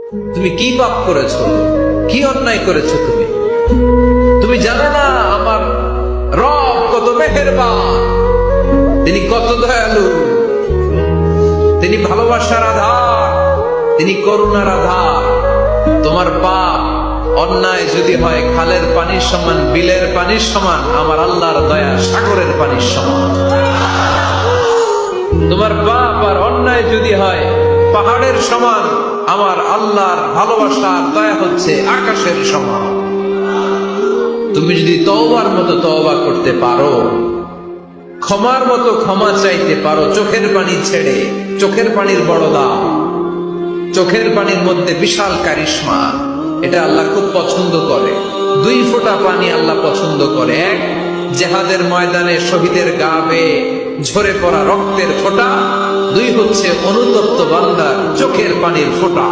তুমি কি পাপ করেছো, কি অন্যায় করেছো? তুমি জানো না আমার রব কত মেহেরবান, তিনি কত দয়ালু, তিনি ভালোবাসার আধার, তিনি করুণার আধার। তোমার পাপ অন্যায় যদি হয় খালের পানির সমান, বিলের পানির সমান, আমার আল্লাহর দয়া সাগরের পানির সমান। তোমার পাপ আর অন্যায় যদি হয় পাহাড়ের সমান, আমার আল্লাহর ভালোবাসার দয়া হচ্ছে আকাশের সমান। তুমি যদি তওবার মতো তওবা করতে পারো, ক্ষমার মতো ক্ষমা চাইতে পারো, চোখের পানি ছেড়ে, চোখের পানির বড় দাম, চোখের পানির মধ্যে বিশাল কারিশমা, এটা আল্লাহ খুব পছন্দ করে। 2 ফোঁটা পানি আল্লাহ পছন্দ করে। এক, জিহাদের ময়দানে শহীদের গা বেয়ে ঝরে পড়া রক্তের ফোঁটা। 2 হচ্ছে অনুতপ্ত বান্দার চোখের পানির ফোঁটা।